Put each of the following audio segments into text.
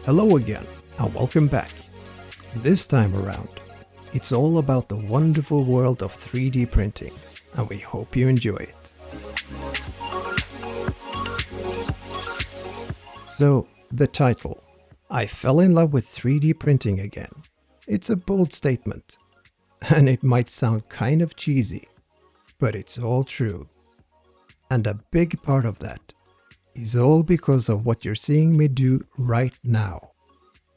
Hello again, and welcome back. This time around, it's all about the wonderful world of 3D printing, and we hope you enjoy it. So, the title, I fell in love with 3D printing again. It's a bold statement, and it might sound kind of cheesy, but it's all true. And a big part of that is all because of what you're seeing me do right now.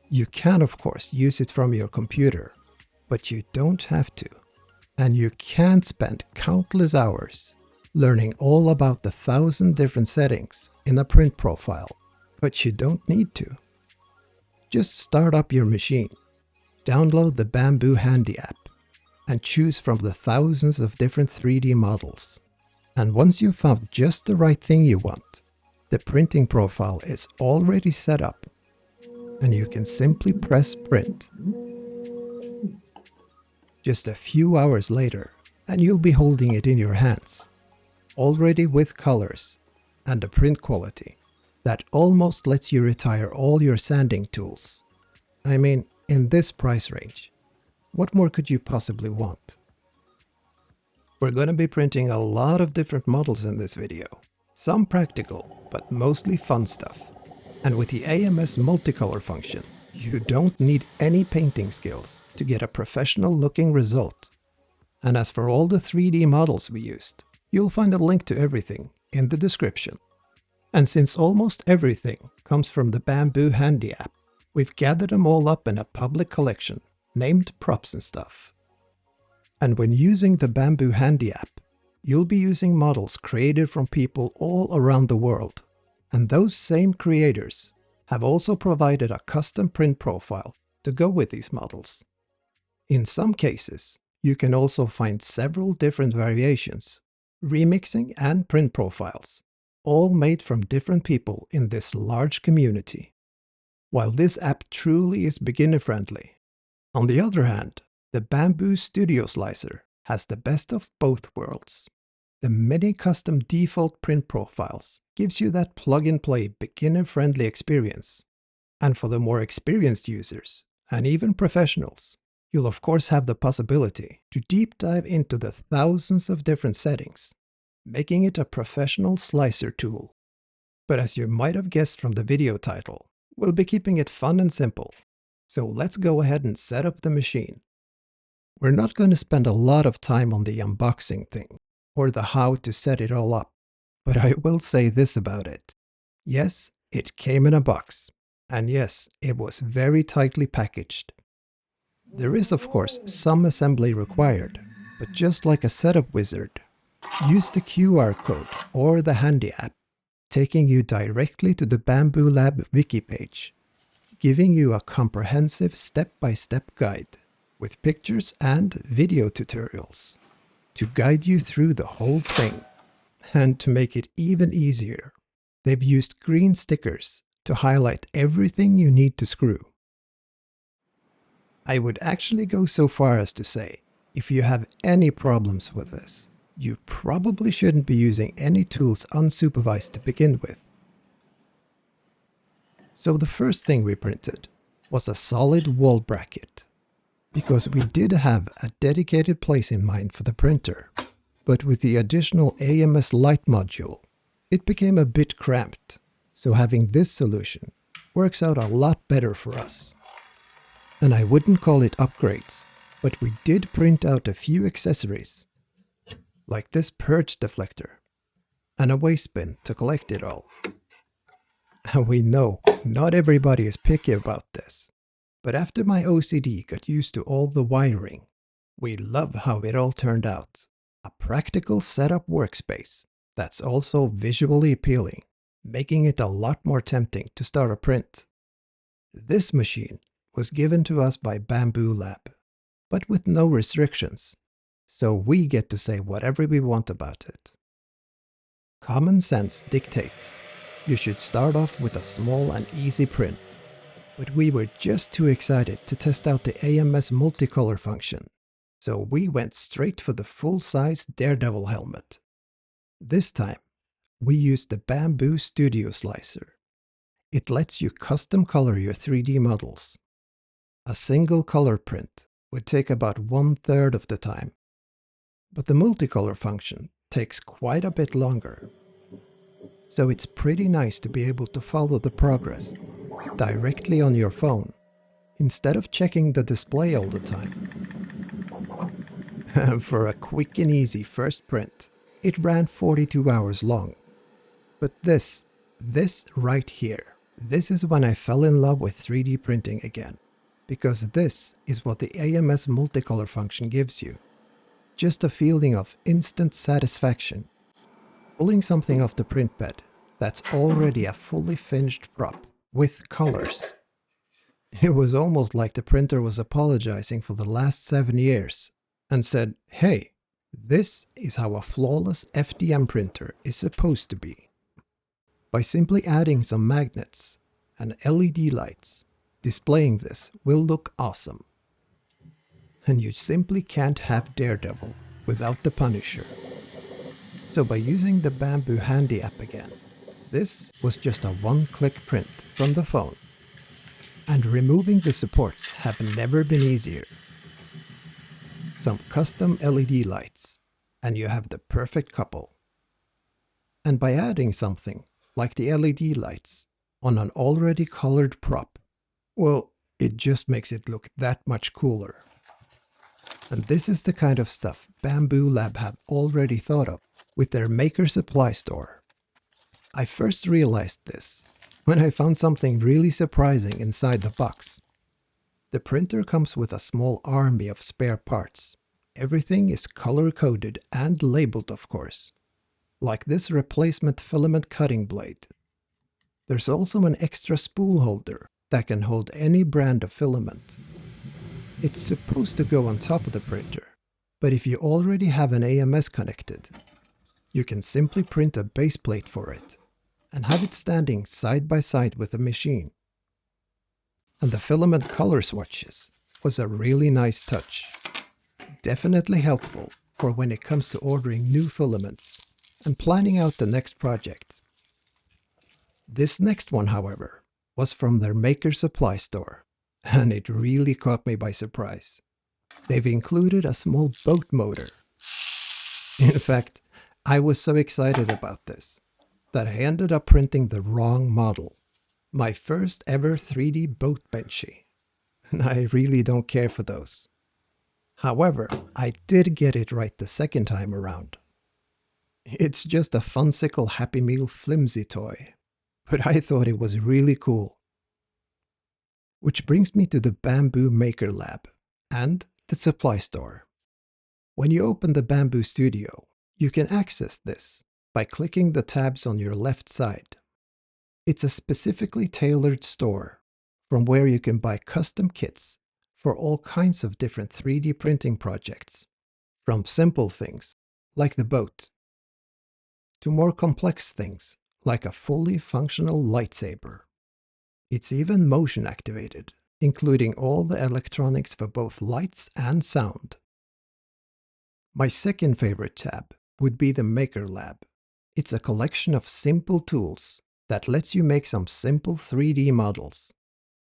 You can of course use it from your computer, but you don't have to. And you can spend countless hours learning all about the 1,000 different settings in a print profile, but you don't need to. Just start up your machine, download the Bambu Handy app, and choose from the thousands of different 3D models. And once you've found just the right thing you want, the printing profile is already set up, and you can simply press print. Just a few hours later, and you'll be holding it in your hands, already with colors and a print quality that almost lets you retire all your sanding tools. I mean, in this price range, what more could you possibly want? We're going to be printing a lot of different models in this video. Some practical, but mostly fun stuff. And with the AMS multicolor function, you don't need any painting skills to get a professional looking result. And as for all the 3D models we used, you'll find a link to everything in the description. And since almost everything comes from the Bambu Handy app, we've gathered them all up in a public collection named PropsNstuff. And when using the Bambu Handy app, you'll be using models created from people all around the world. And those same creators have also provided a custom print profile to go with these models. In some cases, you can also find several different variations, remixing and print profiles, all made from different people in this large community. While this app truly is beginner-friendly, on the other hand, the Bambu Studio Slicer has the best of both worlds. The many custom default print profiles gives you that plug-and-play beginner-friendly experience. And for the more experienced users, and even professionals, you'll of course have the possibility to deep dive into the thousands of different settings, making it a professional slicer tool. But as you might have guessed from the video title, we'll be keeping it fun and simple. So let's go ahead and set up the machine. We're not going to spend a lot of time on the unboxing thing, or the how to set it all up, but I will say this about it. Yes, it came in a box, and yes, it was very tightly packaged. There is of course some assembly required, but just like a setup wizard, use the QR code or the Handy app, taking you directly to the Bambu Lab wiki page, giving you a comprehensive step-by-step guide with pictures and video tutorials to guide you through the whole thing. And to make it even easier, they've used green stickers to highlight everything you need to screw. I would actually go so far as to say, if you have any problems with this, you probably shouldn't be using any tools unsupervised to begin with. So the first thing we printed was a solid wall bracket, because we did have a dedicated place in mind for the printer, but with the additional AMS Lite module, it became a bit cramped, so having this solution works out a lot better for us. And I wouldn't call it upgrades, but we did print out a few accessories, like this purge deflector, and a waste bin to collect it all. And we know not everybody is picky about this, but after my OCD got used to all the wiring, we love how it all turned out. A practical setup workspace that's also visually appealing, making it a lot more tempting to start a print. This machine was given to us by Bambu Lab, but with no restrictions, so we get to say whatever we want about it. Common sense dictates you should start off with a small and easy print, but we were just too excited to test out the AMS multicolor function, so we went straight for the full-size Daredevil helmet. This time, we used the Bambu Studio Slicer. It lets you custom color your 3D models. A single color print would take about 1/3 of the time, but the multicolor function takes quite a bit longer. So it's pretty nice to be able to follow the progress directly on your phone, instead of checking the display all the time. For a quick and easy first print, it ran 42 hours long. But this right here, this is when I fell in love with 3D printing again. Because this is what the AMS multicolor function gives you. Just a feeling of instant satisfaction. Pulling something off the print bed that's already a fully finished prop with colors. It was almost like the printer was apologizing for the last 7 years and said, hey, this is how a flawless FDM printer is supposed to be. By simply adding some magnets and LED lights, displaying this will look awesome. And you simply can't have Daredevil without the Punisher. So by using the Bambu Handy app again, this was just a one-click print from the phone. And removing the supports have never been easier. Some custom LED lights, and you have the perfect couple. And by adding something like the LED lights on an already colored prop, well, it just makes it look that much cooler. And this is the kind of stuff Bambu Lab have already thought of with their Maker Supply store. I first realized this when I found something really surprising inside the box. The printer comes with a small army of spare parts. Everything is color-coded and labeled, of course. Like this replacement filament cutting blade. There's also an extra spool holder that can hold any brand of filament. It's supposed to go on top of the printer, but if you already have an AMS connected, you can simply print a base plate for it and have it standing side by side with the machine. And the filament color swatches was a really nice touch. Definitely helpful for when it comes to ordering new filaments and planning out the next project. This next one, however, was from their Maker Supply store, and it really caught me by surprise. They've included a small boat motor. In fact, I was so excited about this that I ended up printing the wrong model. My first ever 3D boat benchy. And I really don't care for those. However, I did get it right the second time around. It's just a Funsicle Happy Meal flimsy toy, but I thought it was really cool. Which brings me to the Bambu Maker Lab and the supply store. When you open the Bambu Studio, you can access this by clicking the tabs on your left side. It's a specifically tailored store from where you can buy custom kits for all kinds of different 3D printing projects, from simple things like the boat to more complex things like a fully functional lightsaber. It's even motion activated, including all the electronics for both lights and sound. My second favorite tab would be the Maker Lab. It's a collection of simple tools that lets you make some simple 3D models.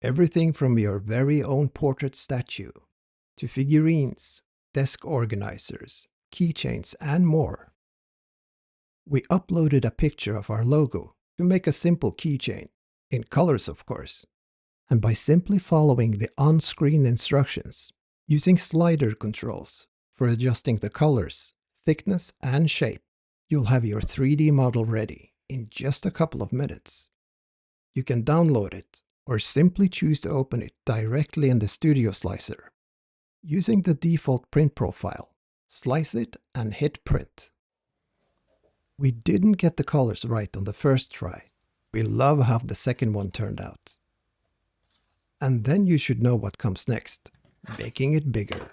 Everything from your very own portrait statue to figurines, desk organizers, keychains, and more. We uploaded a picture of our logo to make a simple keychain, in colors of course. And by simply following the on-screen instructions, using slider controls for adjusting the colors, thickness, and shape, you'll have your 3D model ready in just a couple of minutes. You can download it or simply choose to open it directly in the Studio Slicer. Using the default print profile, slice it and hit print. We didn't get the colors right on the first try. We love how the second one turned out. And then you should know what comes next, making it bigger.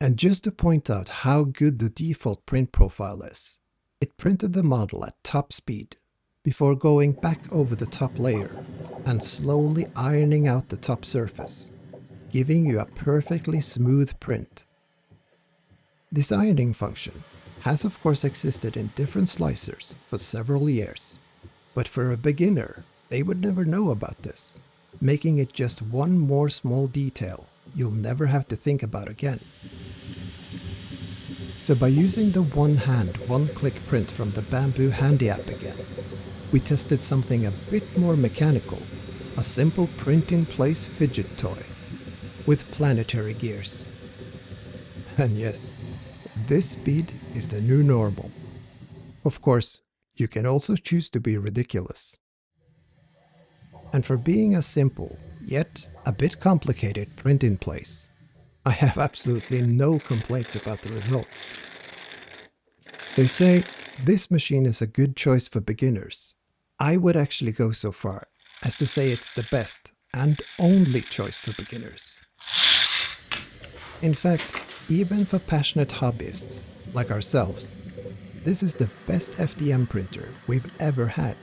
And just to point out how good the default print profile is, it printed the model at top speed before going back over the top layer and slowly ironing out the top surface, giving you a perfectly smooth print. This ironing function has of course existed in different slicers for several years, but for a beginner, They would never know about this, making it just one more small detail you'll never have to think about again. So by using the one-hand, one-click print from the Bambu Handy app again, we tested something a bit more mechanical, a simple print-in-place fidget toy with planetary gears. And yes, this speed is the new normal. Of course, you can also choose to be ridiculous. And for being a simple, yet a bit complicated print-in-place, I have absolutely no complaints about the results. They say this machine is a good choice for beginners. I would actually go so far as to say it's the best and only choice for beginners. In fact, even for passionate hobbyists like ourselves, this is the best FDM printer we've ever had.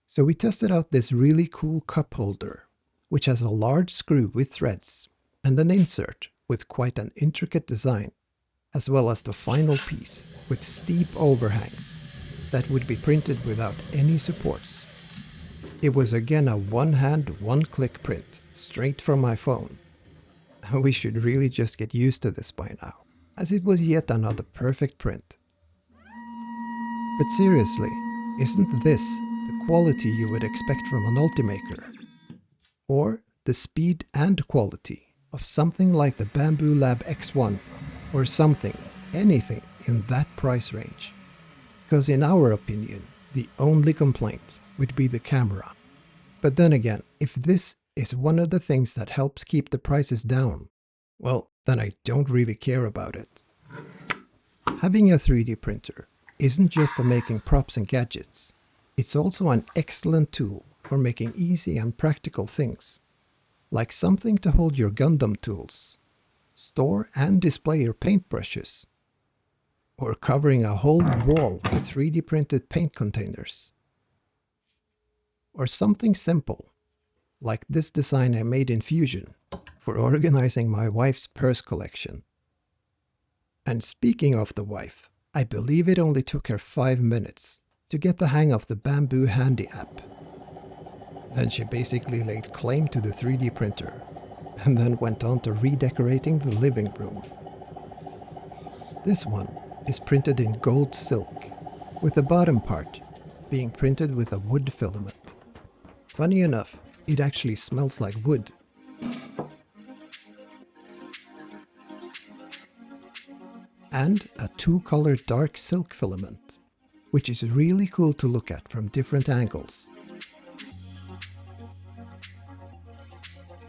So we tested out this really cool cup holder, which has a large screw with threads and an insert with quite an intricate design, as well as the final piece with steep overhangs that would be printed without any supports. It was again a one-hand, one-click print, straight from my phone. We should really just get used to this by now, as it was yet another perfect print. But seriously, isn't this the quality you would expect from an Ultimaker? Or the speed and quality of something like the Bambu Lab A1, or something, anything in that price range? Because in our opinion, the only complaint would be the camera. But then again, if this is one of the things that helps keep the prices down, well, then I don't really care about it. Having a 3D printer isn't just for making props and gadgets. It's also an excellent tool for making easy and practical things, like something to hold your Gundam tools, store and display your paintbrushes, or covering a whole wall with 3D printed paint containers. Or something simple, like this design I made in Fusion for organizing my wife's purse collection. And speaking of the wife, I believe it only took her 5 minutes to get the hang of the Bambu Handy app. Then she basically laid claim to the 3D printer and then went on to redecorating the living room. This one is printed in gold silk, with the bottom part being printed with a wood filament. Funny enough, it actually smells like wood. And a 2-color dark silk filament, which is really cool to look at from different angles.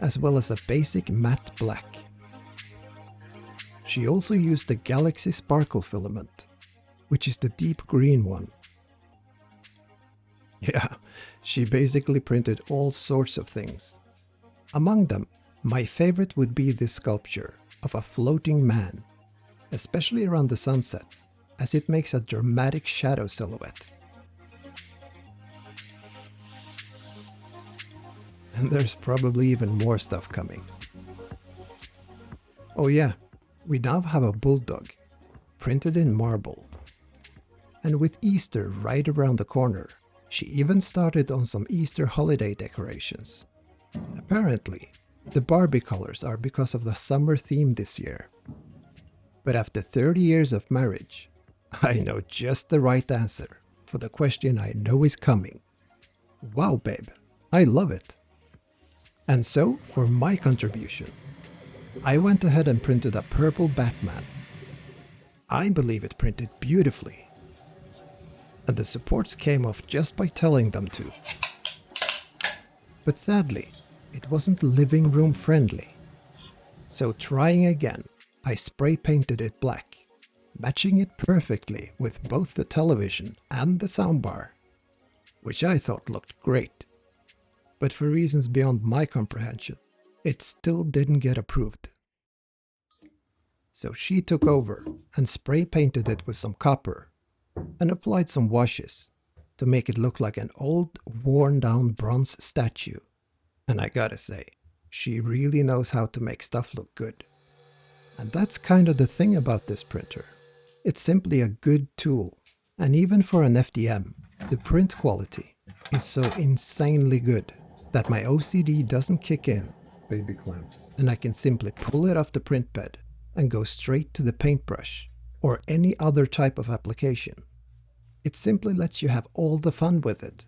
As well as a basic matte black. She also used the Galaxy Sparkle filament, which is the deep green one. Yeah, she basically printed all sorts of things. Among them, my favorite would be this sculpture of a floating man, especially around the sunset, as it makes a dramatic shadow silhouette. And there's probably even more stuff coming. Oh yeah, we now have a bulldog, printed in marble. And with Easter right around the corner, she even started on some Easter holiday decorations. Apparently, the Barbie colors are because of the summer theme this year. But after 30 years of marriage, I know just the right answer for the question I know is coming. Wow, babe, I love it. And so, for my contribution, I went ahead and printed a purple Batman. I believe it printed beautifully. And the supports came off just by telling them to. But sadly, it wasn't living room friendly. So trying again, I spray painted it black, matching it perfectly with both the television and the soundbar, which I thought looked great. But for reasons beyond my comprehension, it still didn't get approved. So she took over and spray painted it with some copper and applied some washes to make it look like an old, worn-down bronze statue. And I gotta say, she really knows how to make stuff look good. And that's kind of the thing about this printer. It's simply a good tool, and even for an FDM, the print quality is so insanely good that my OCD doesn't kick in, baby clamps, and I can simply pull it off the print bed and go straight to the paintbrush or any other type of application. It simply lets you have all the fun with it.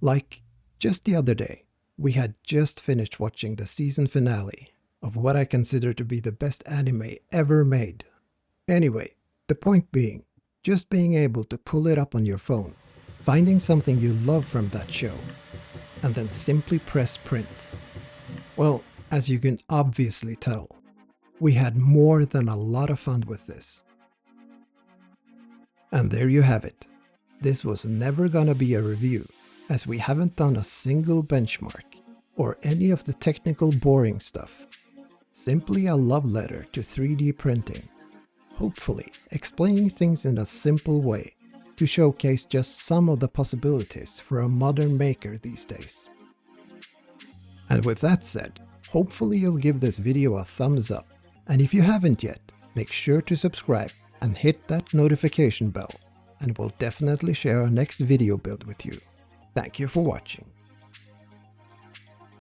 Like, just the other day, we had just finished watching the season finale of what I consider to be the best anime ever made. Anyway, the point being, just being able to pull it up on your phone, finding something you love from that show, and then simply press print. Well, as you can obviously tell, we had more than a lot of fun with this. And there you have it. This was never gonna be a review, as we haven't done a single benchmark or any of the technical boring stuff. Simply a love letter to 3D printing. Hopefully explaining things in a simple way to showcase just some of the possibilities for a modern maker these days. And with that said, hopefully you'll give this video a thumbs up, and if you haven't yet, make sure to subscribe and hit that notification bell, and we'll definitely share our next video build with you. Thank you for watching.